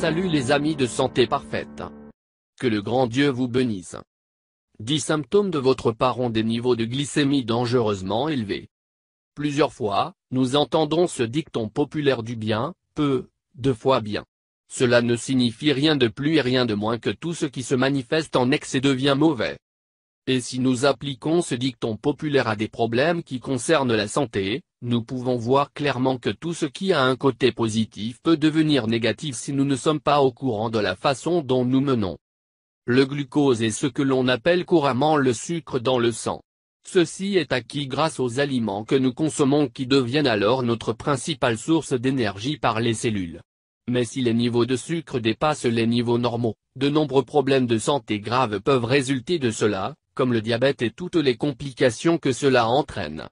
Salut les amis de Santé Parfaite. Que le grand Dieu vous bénisse. 10 symptômes de votre part ont des niveaux de glycémie dangereusement élevés. Plusieurs fois, nous entendons ce dicton populaire du bien, peu, deux fois bien. Cela ne signifie rien de plus et rien de moins que tout ce qui se manifeste en excès devient mauvais. Et si nous appliquons ce dicton populaire à des problèmes qui concernent la santé, nous pouvons voir clairement que tout ce qui a un côté positif peut devenir négatif si nous ne sommes pas au courant de la façon dont nous menons. Le glucose est ce que l'on appelle couramment le sucre dans le sang. Ceci est acquis grâce aux aliments que nous consommons qui deviennent alors notre principale source d'énergie par les cellules. Mais si les niveaux de sucre dépassent les niveaux normaux, de nombreux problèmes de santé graves peuvent résulter de cela, comme le diabète et toutes les complications que cela entraîne.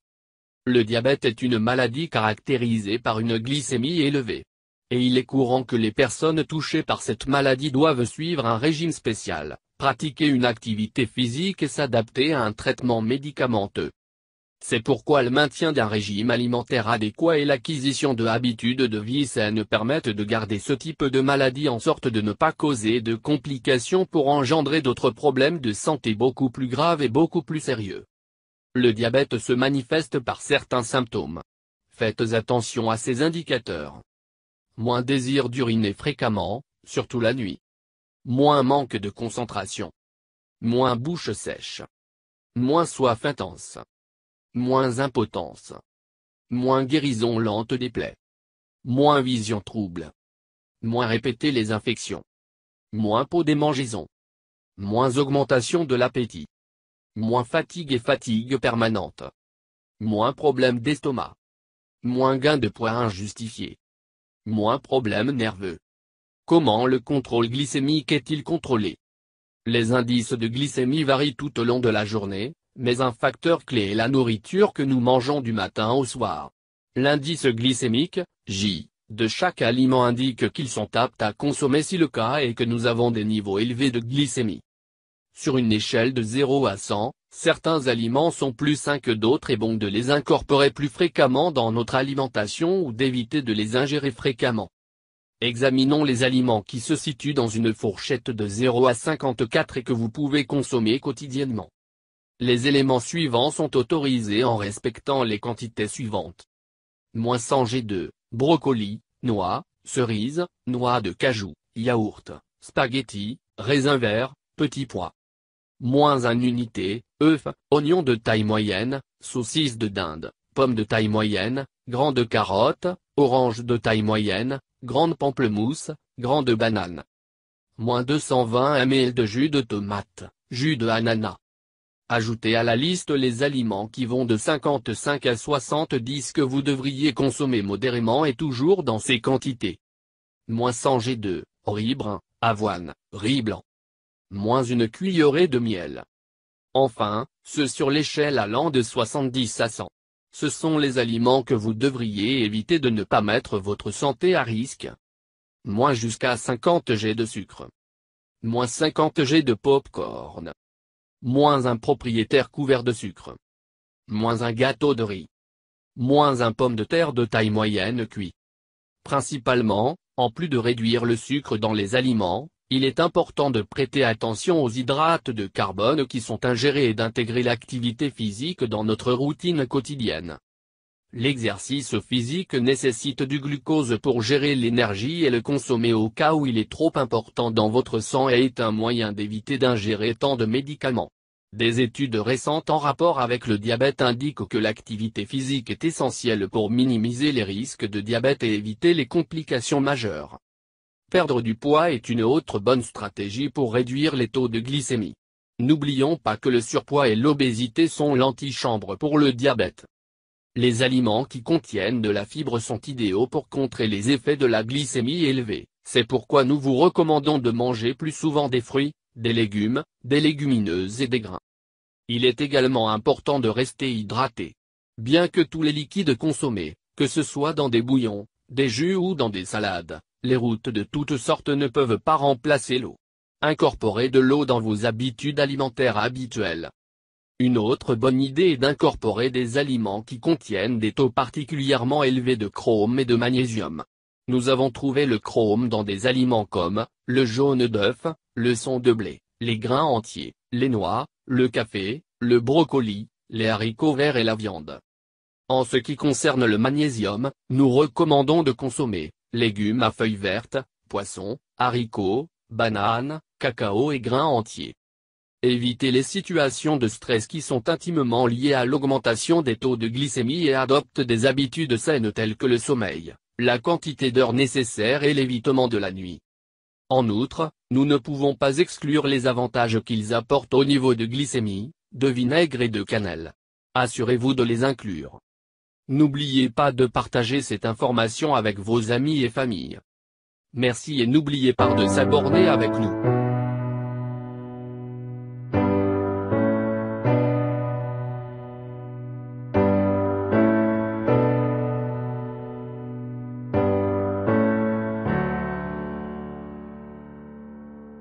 Le diabète est une maladie caractérisée par une glycémie élevée. Et il est courant que les personnes touchées par cette maladie doivent suivre un régime spécial, pratiquer une activité physique et s'adapter à un traitement médicamenteux. C'est pourquoi le maintien d'un régime alimentaire adéquat et l'acquisition de habitudes de vie saines permettent de garder ce type de maladie en sorte de ne pas causer de complications pour engendrer d'autres problèmes de santé beaucoup plus graves et beaucoup plus sérieux. Le diabète se manifeste par certains symptômes. Faites attention à ces indicateurs. Moins désir d'uriner fréquemment, surtout la nuit. Moins manque de concentration. Moins bouche sèche. Moins soif intense. Moins impotence. Moins guérison lente des plaies. Moins vision trouble. Moins répéter les infections. Moins peau démangeaison. Moins augmentation de l'appétit. Moins fatigue et fatigue permanente. Moins problème d'estomac. Moins gain de poids injustifié. Moins problème nerveux. Comment le contrôle glycémique est-il contrôlé? Les indices de glycémie varient tout au long de la journée, mais un facteur clé est la nourriture que nous mangeons du matin au soir. L'indice glycémique, J, de chaque aliment indique qu'ils sont aptes à consommer si le cas est que nous avons des niveaux élevés de glycémie. Sur une échelle de 0 à 100, certains aliments sont plus sains que d'autres et bon de les incorporer plus fréquemment dans notre alimentation ou d'éviter de les ingérer fréquemment. Examinons les aliments qui se situent dans une fourchette de 0 à 54 et que vous pouvez consommer quotidiennement. Les éléments suivants sont autorisés en respectant les quantités suivantes. Moins 100 g de brocoli, noix, cerises, noix de cajou, yaourt, spaghettis, raisins verts, petits pois. Moins 1 unité, œufs, oignons de taille moyenne, saucisses de dinde, pommes de taille moyenne, grandes carottes, oranges de taille moyenne, grande pamplemousse, grande banane. Moins 220 ml de jus de tomate, jus de ananas. Ajoutez à la liste les aliments qui vont de 55 à 70 que vous devriez consommer modérément et toujours dans ces quantités. Moins 100 g de riz brun, avoine, riz blanc. Moins une cuillerée de miel. Enfin, ceux sur l'échelle allant de 70 à 100. Ce sont les aliments que vous devriez éviter de ne pas mettre votre santé à risque. Moins jusqu'à 50 g de sucre. Moins 50 g de pop-corn. Moins un propriétaire couvert de sucre. Moins un gâteau de riz. Moins un pomme de terre de taille moyenne cuit. Principalement, en plus de réduire le sucre dans les aliments, il est important de prêter attention aux hydrates de carbone qui sont ingérés et d'intégrer l'activité physique dans notre routine quotidienne. L'exercice physique nécessite du glucose pour gérer l'énergie et le consommer au cas où il est trop important dans votre sang et est un moyen d'éviter d'ingérer tant de médicaments. Des études récentes en rapport avec le diabète indiquent que l'activité physique est essentielle pour minimiser les risques de diabète et éviter les complications majeures. Perdre du poids est une autre bonne stratégie pour réduire les taux de glycémie. N'oublions pas que le surpoids et l'obésité sont l'antichambre pour le diabète. Les aliments qui contiennent de la fibre sont idéaux pour contrer les effets de la glycémie élevée, c'est pourquoi nous vous recommandons de manger plus souvent des fruits, des légumes, des légumineuses et des grains. Il est également important de rester hydraté. Bien que tous les liquides consommés, que ce soit dans des bouillons, des jus ou dans des salades, les routes de toutes sortes ne peuvent pas remplacer l'eau. Incorporez de l'eau dans vos habitudes alimentaires habituelles. Une autre bonne idée est d'incorporer des aliments qui contiennent des taux particulièrement élevés de chrome et de magnésium. Nous avons trouvé le chrome dans des aliments comme le jaune d'œuf, le son de blé, les grains entiers, les noix, le café, le brocoli, les haricots verts et la viande. En ce qui concerne le magnésium, nous recommandons de consommer légumes à feuilles vertes, poissons, haricots, bananes, cacao et grains entiers. Évitez les situations de stress qui sont intimement liées à l'augmentation des taux de glycémie et adopte des habitudes saines telles que le sommeil, la quantité d'heures nécessaires et l'évitement de la nuit. En outre, nous ne pouvons pas exclure les avantages qu'ils apportent au niveau de glycémie, de vinaigre et de cannelle. Assurez-vous de les inclure. N'oubliez pas de partager cette information avec vos amis et familles. Merci et n'oubliez pas de s'abonner avec nous.